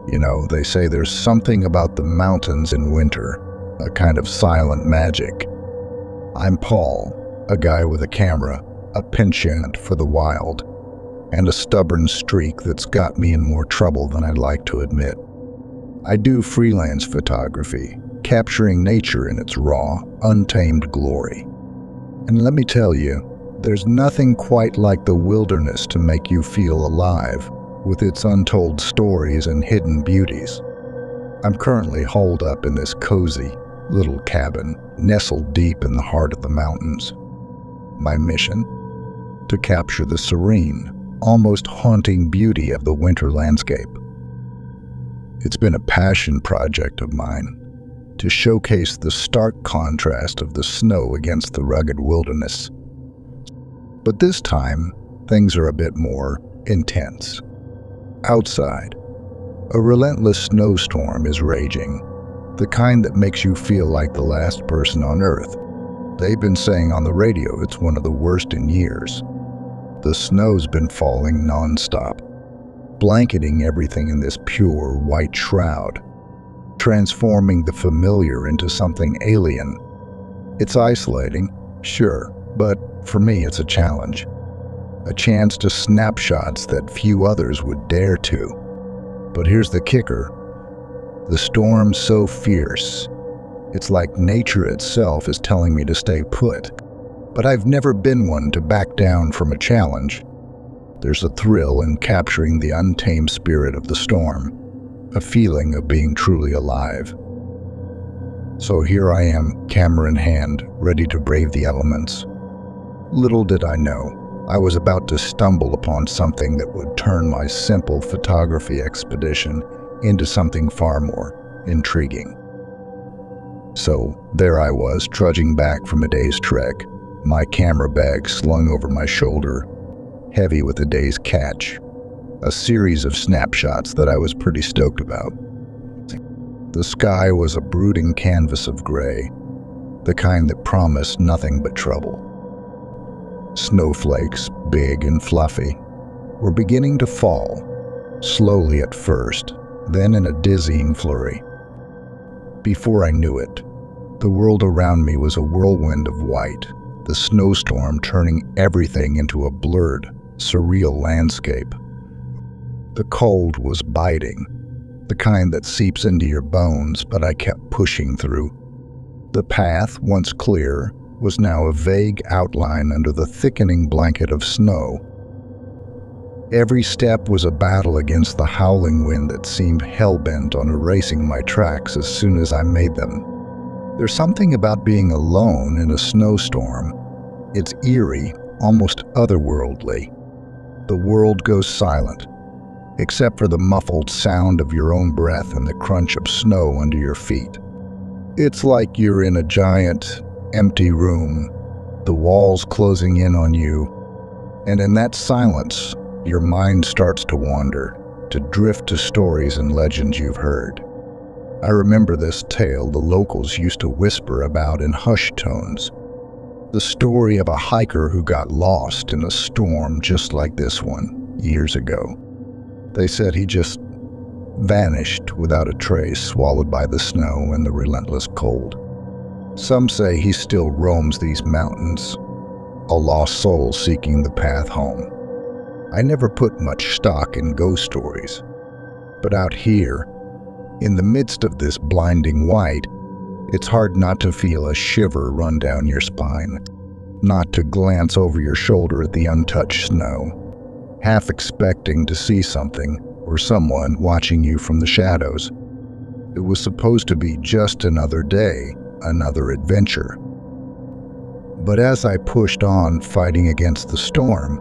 You know, they say there's something about the mountains in winter, a kind of silent magic. I'm Paul, a guy with a camera, a penchant for the wild, and a stubborn streak that's got me in more trouble than I'd like to admit. I do freelance photography, capturing nature in its raw, untamed glory. And let me tell you, there's nothing quite like the wilderness to make you feel alive, with its untold stories and hidden beauties. I'm currently holed up in this cozy little cabin, nestled deep in the heart of the mountains. My mission? To capture the serene, almost haunting beauty of the winter landscape. It's been a passion project of mine, to showcase the stark contrast of the snow against the rugged wilderness. But this time, things are a bit more intense. Outside, a relentless snowstorm is raging, the kind that makes you feel like the last person on Earth. They've been saying on the radio it's one of the worst in years. The snow's been falling non-stop, blanketing everything in this pure white shroud, transforming the familiar into something alien. It's isolating, sure, but for me it's a challenge. A chance to snap shots that few others would dare to. But here's the kicker. The storm's so fierce, it's like nature itself is telling me to stay put. But I've never been one to back down from a challenge. There's a thrill in capturing the untamed spirit of the storm, a feeling of being truly alive. So here I am, camera in hand, ready to brave the elements. Little did I know, I was about to stumble upon something that would turn my simple photography expedition into something far more intriguing. So there I was, trudging back from a day's trek, my camera bag slung over my shoulder, heavy with the day's catch, a series of snapshots that I was pretty stoked about. The sky was a brooding canvas of gray, the kind that promised nothing but trouble. Snowflakes, big and fluffy, were beginning to fall, slowly at first, then in a dizzying flurry. Before I knew it, the world around me was a whirlwind of white, the snowstorm turning everything into a blurred, surreal landscape. The cold was biting, the kind that seeps into your bones, but I kept pushing through. The path, once clear, was now a vague outline under the thickening blanket of snow. Every step was a battle against the howling wind that seemed hell-bent on erasing my tracks as soon as I made them. There's something about being alone in a snowstorm. It's eerie, almost otherworldly. The world goes silent, except for the muffled sound of your own breath and the crunch of snow under your feet. It's like you're in a giant, empty room, the walls closing in on you, and in that silence, your mind starts to wander, to drift to stories and legends you've heard. I remember this tale the locals used to whisper about in hushed tones, the story of a hiker who got lost in a storm just like this one, years ago. They said he just vanished without a trace, swallowed by the snow and the relentless cold. Some say he still roams these mountains, a lost soul seeking the path home. I never put much stock in ghost stories, but out here, in the midst of this blinding white, it's hard not to feel a shiver run down your spine, not to glance over your shoulder at the untouched snow, half expecting to see something or someone watching you from the shadows. It was supposed to be just another day, another adventure. But as I pushed on, fighting against the storm,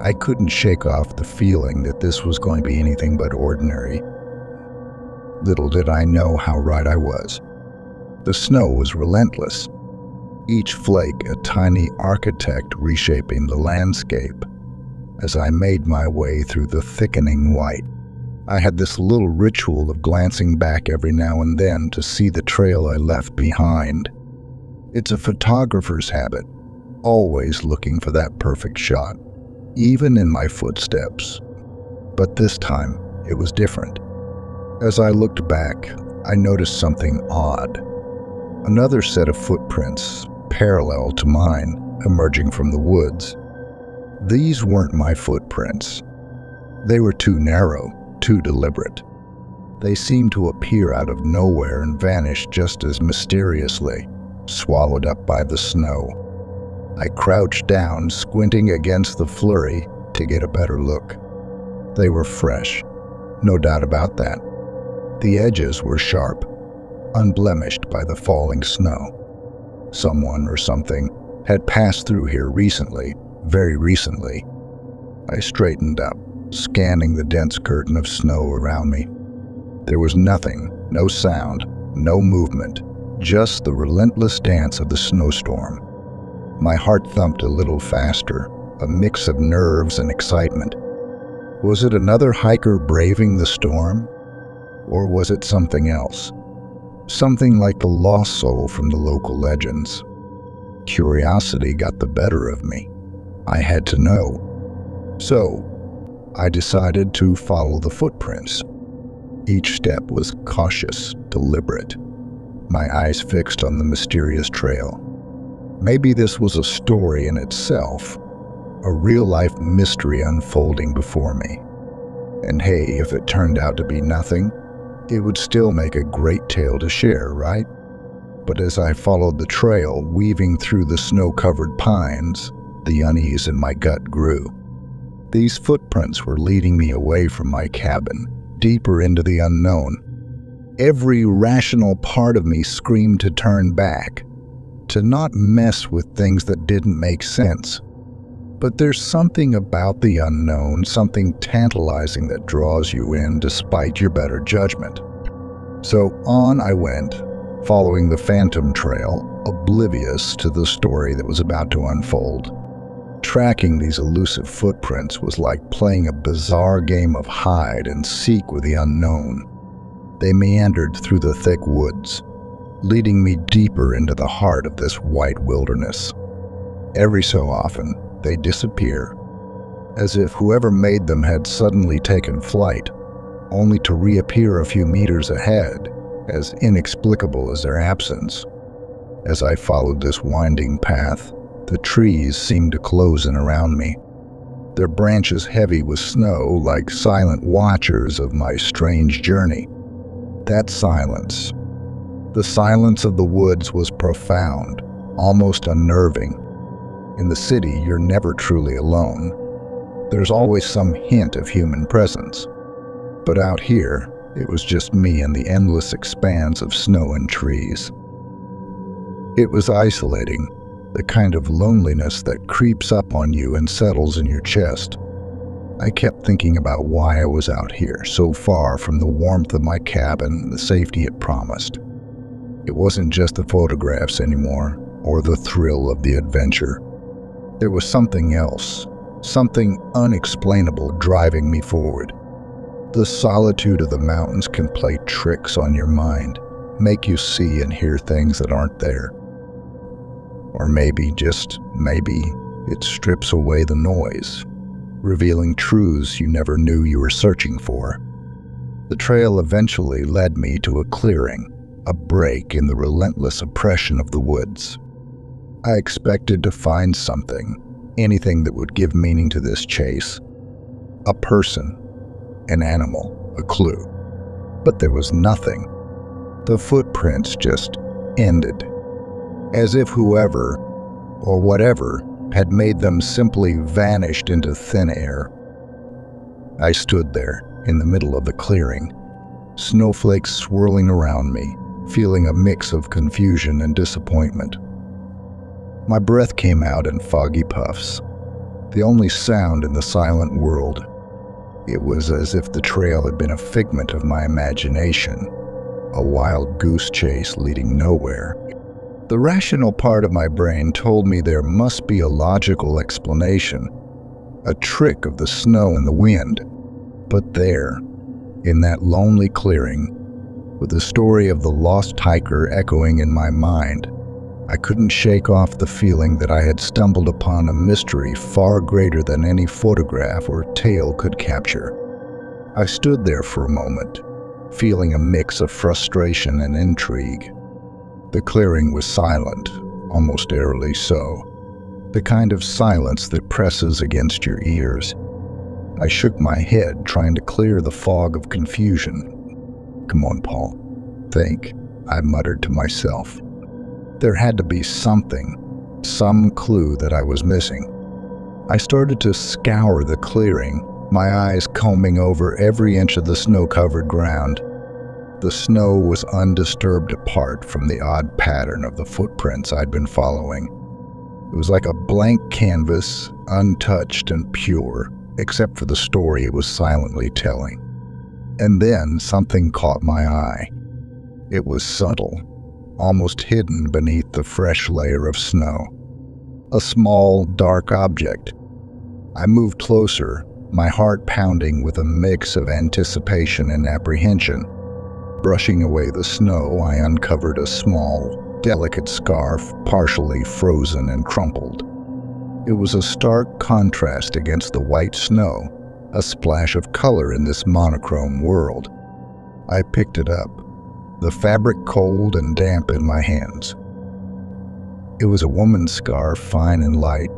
I couldn't shake off the feeling that this was going to be anything but ordinary. Little did I know how right I was. The snow was relentless, each flake a tiny architect reshaping the landscape. As I made my way through the thickening white, I had this little ritual of glancing back every now and then to see the trail I left behind. It's a photographer's habit, always looking for that perfect shot, even in my footsteps. But this time, it was different. As I looked back, I noticed something odd. Another set of footprints, parallel to mine, emerging from the woods. These weren't my footprints. They were too narrow, too deliberate. They seemed to appear out of nowhere and vanish just as mysteriously, swallowed up by the snow. I crouched down, squinting against the flurry to get a better look. They were fresh, no doubt about that. The edges were sharp, unblemished by the falling snow. Someone or something had passed through here recently, very recently. I straightened up, scanning the dense curtain of snow around me. There was nothing, no sound, no movement, just the relentless dance of the snowstorm. My heart thumped a little faster, a mix of nerves and excitement. Was it another hiker braving the storm? Or was it something else? Something like the lost soul from the local legends. Curiosity got the better of me. I had to know. So, I decided to follow the footprints. Each step was cautious, deliberate, my eyes fixed on the mysterious trail. Maybe this was a story in itself, a real-life mystery unfolding before me. And hey, if it turned out to be nothing, it would still make a great tale to share, right? But as I followed the trail, weaving through the snow-covered pines, the unease in my gut grew. These footprints were leading me away from my cabin, deeper into the unknown. Every rational part of me screamed to turn back, to not mess with things that didn't make sense. But there's something about the unknown, something tantalizing that draws you in despite your better judgment. So on I went, following the phantom trail, oblivious to the story that was about to unfold. Tracking these elusive footprints was like playing a bizarre game of hide and seek with the unknown. They meandered through the thick woods, leading me deeper into the heart of this white wilderness. Every so often, they disappear, as if whoever made them had suddenly taken flight, only to reappear a few meters ahead, as inexplicable as their absence. As I followed this winding path, the trees seemed to close in around me, their branches heavy with snow like silent watchers of my strange journey. That silence, the silence of the woods, was profound, almost unnerving. In the city, you're never truly alone. There's always some hint of human presence. But out here, it was just me and the endless expanse of snow and trees. It was isolating, the kind of loneliness that creeps up on you and settles in your chest. I kept thinking about why I was out here, so far from the warmth of my cabin and the safety it promised. It wasn't just the photographs anymore, or the thrill of the adventure. There was something else, something unexplainable driving me forward. The solitude of the mountains can play tricks on your mind, make you see and hear things that aren't there. Or maybe, just maybe, it strips away the noise, revealing truths you never knew you were searching for. The trail eventually led me to a clearing, a break in the relentless oppression of the woods. I expected to find something, anything that would give meaning to this chase. A person, an animal, a clue. But there was nothing. The footprints just ended, as if whoever, or whatever, had made them simply vanished into thin air. I stood there, in the middle of the clearing, snowflakes swirling around me, feeling a mix of confusion and disappointment. My breath came out in foggy puffs, the only sound in the silent world. It was as if the trail had been a figment of my imagination, a wild goose chase leading nowhere. The rational part of my brain told me there must be a logical explanation, a trick of the snow and the wind. But there, in that lonely clearing, with the story of the lost hiker echoing in my mind, I couldn't shake off the feeling that I had stumbled upon a mystery far greater than any photograph or tale could capture. I stood there for a moment, feeling a mix of frustration and intrigue. The clearing was silent, almost eerily so, the kind of silence that presses against your ears. I shook my head, trying to clear the fog of confusion. "Come on, Paul. Think," I muttered to myself. There had to be something, some clue that I was missing. I started to scour the clearing, my eyes combing over every inch of the snow-covered ground. The snow was undisturbed apart from the odd pattern of the footprints I'd been following. It was like a blank canvas, untouched and pure, except for the story it was silently telling. And then something caught my eye. It was subtle, almost hidden beneath the fresh layer of snow. A small, dark object. I moved closer, my heart pounding with a mix of anticipation and apprehension. Brushing away the snow, I uncovered a small, delicate scarf, partially frozen and crumpled. It was a stark contrast against the white snow, a splash of color in this monochrome world. I picked it up, the fabric cold and damp in my hands. It was a woman's scarf, fine and light,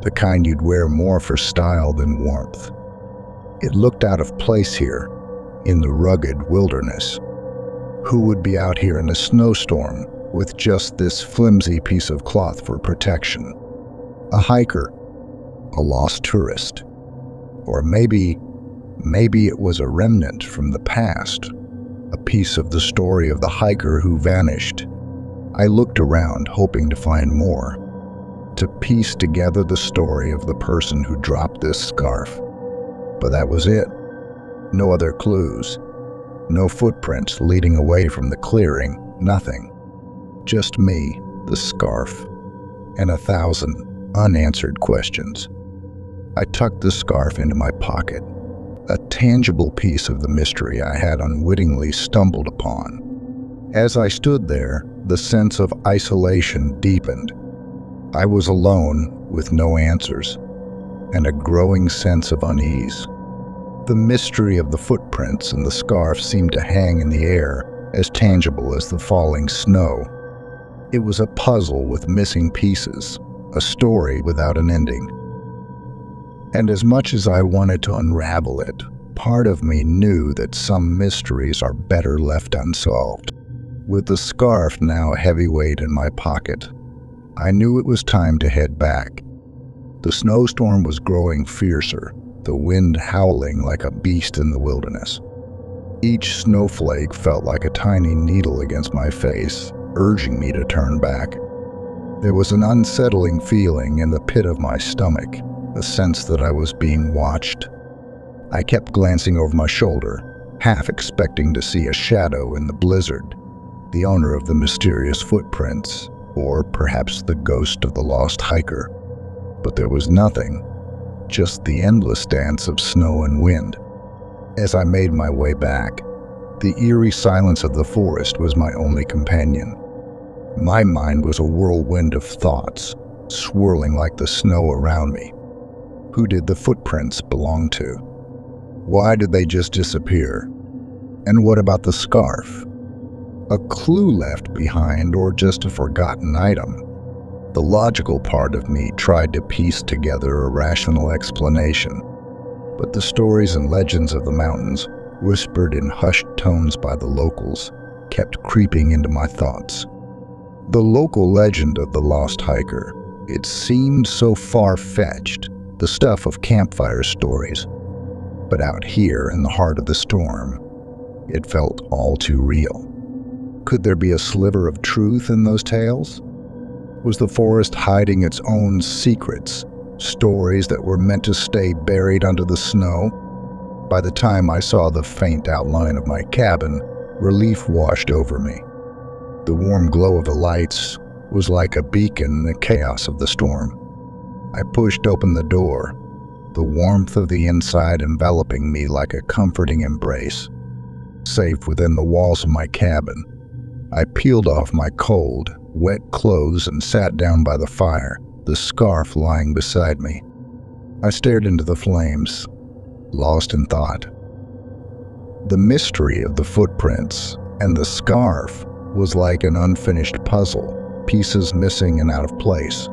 the kind you'd wear more for style than warmth. It looked out of place here, in the rugged wilderness. Who would be out here in a snowstorm with just this flimsy piece of cloth for protection? A hiker, a lost tourist, or maybe it was a remnant from the past, a piece of the story of the hiker who vanished. I looked around, hoping to find more, to piece together the story of the person who dropped this scarf. But that was it. No other clues. No footprints leading away from the clearing, nothing. Just me, the scarf, and 1,000 unanswered questions. I tucked the scarf into my pocket, a tangible piece of the mystery I had unwittingly stumbled upon. As I stood there, the sense of isolation deepened. I was alone with no answers, and a growing sense of unease. The mystery of the footprints and the scarf seemed to hang in the air, as tangible as the falling snow. It was a puzzle with missing pieces, a story without an ending. And as much as I wanted to unravel it, part of me knew that some mysteries are better left unsolved. With the scarf now a heavy weight in my pocket, I knew it was time to head back. The snowstorm was growing fiercer, the wind howling like a beast in the wilderness. Each snowflake felt like a tiny needle against my face, urging me to turn back. There was an unsettling feeling in the pit of my stomach, a sense that I was being watched. I kept glancing over my shoulder, half expecting to see a shadow in the blizzard, the owner of the mysterious footprints, or perhaps the ghost of the lost hiker. But there was nothing, just the endless dance of snow and wind. As I made my way back, the eerie silence of the forest was my only companion. My mind was a whirlwind of thoughts, swirling like the snow around me. Who did the footprints belong to? Why did they just disappear? And what about the scarf? A clue left behind, or just a forgotten item? The logical part of me tried to piece together a rational explanation, but the stories and legends of the mountains, whispered in hushed tones by the locals, kept creeping into my thoughts. The local legend of the lost hiker, it seemed so far-fetched, the stuff of campfire stories. But out here in the heart of the storm, it felt all too real. Could there be a sliver of truth in those tales? Was the forest hiding its own secrets, stories that were meant to stay buried under the snow? By the time I saw the faint outline of my cabin, relief washed over me. The warm glow of the lights was like a beacon in the chaos of the storm. I pushed open the door, the warmth of the inside enveloping me like a comforting embrace. Safe within the walls of my cabin, I peeled off my cold, wet clothes and sat down by the fire, the scarf lying beside me. I stared into the flames, lost in thought. The mystery of the footprints and the scarf was like an unfinished puzzle, pieces missing and out of place.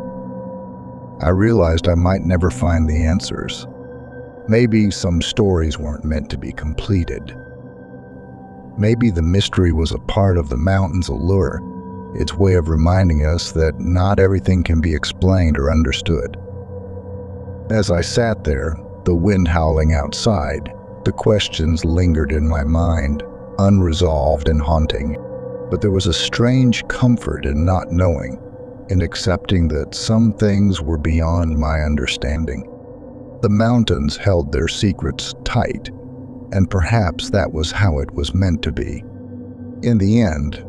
I realized I might never find the answers. Maybe some stories weren't meant to be completed. Maybe the mystery was a part of the mountain's allure, its way of reminding us that not everything can be explained or understood. As I sat there, the wind howling outside, the questions lingered in my mind, unresolved and haunting. But there was a strange comfort in not knowing, in accepting that some things were beyond my understanding. The mountains held their secrets tight, and perhaps that was how it was meant to be. In the end,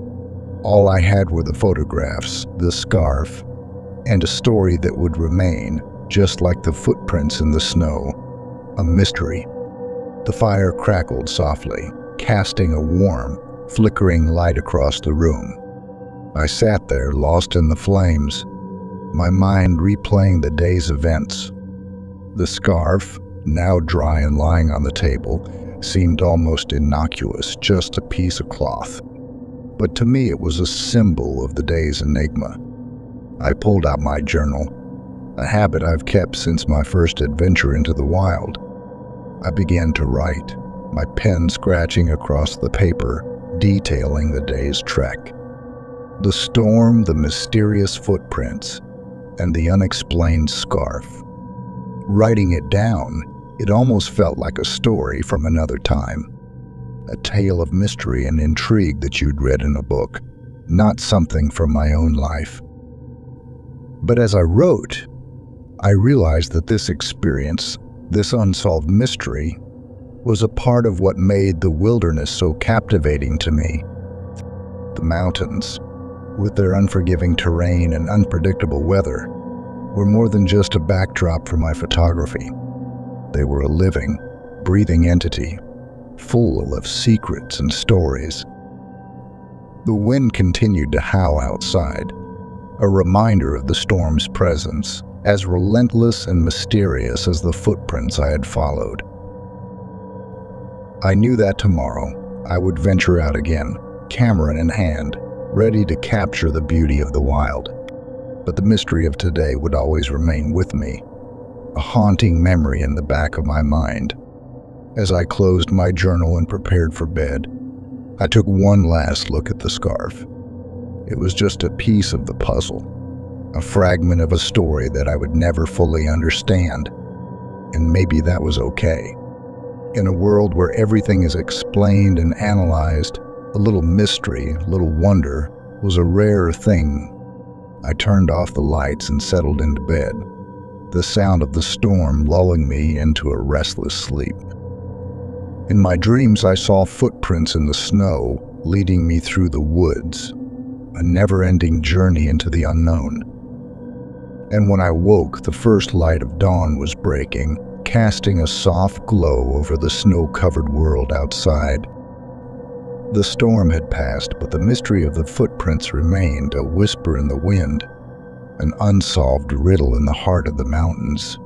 all I had were the photographs, the scarf, and a story that would remain, just like the footprints in the snow, a mystery. The fire crackled softly, casting a warm, flickering light across the room. I sat there, lost in the flames, my mind replaying the day's events. The scarf, now dry and lying on the table, seemed almost innocuous, just a piece of cloth. But to me it was a symbol of the day's enigma. I pulled out my journal, a habit I've kept since my first adventure into the wild. I began to write, my pen scratching across the paper, detailing the day's trek. The storm, the mysterious footprints, and the unexplained scarf. Writing it down, it almost felt like a story from another time. A tale of mystery and intrigue that you'd read in a book, not something from my own life. But as I wrote, I realized that this experience, this unsolved mystery, was a part of what made the wilderness so captivating to me. The mountains, with their unforgiving terrain and unpredictable weather, were more than just a backdrop for my photography. They were a living, breathing entity, full of secrets and stories. The wind continued to howl outside, a reminder of the storm's presence, as relentless and mysterious as the footprints I had followed. I knew that tomorrow I would venture out again, camera in hand, ready to capture the beauty of the wild. But the mystery of today would always remain with me, a haunting memory in the back of my mind. As I closed my journal and prepared for bed, I took one last look at the scarf. It was just a piece of the puzzle, a fragment of a story that I would never fully understand, and maybe that was okay. In a world where everything is explained and analyzed, a little mystery, a little wonder was a rare thing. I turned off the lights and settled into bed, the sound of the storm lulling me into a restless sleep. In my dreams, I saw footprints in the snow leading me through the woods, a never-ending journey into the unknown. And when I woke, the first light of dawn was breaking, casting a soft glow over the snow-covered world outside. The storm had passed, but the mystery of the footprints remained, a whisper in the wind, an unsolved riddle in the heart of the mountains.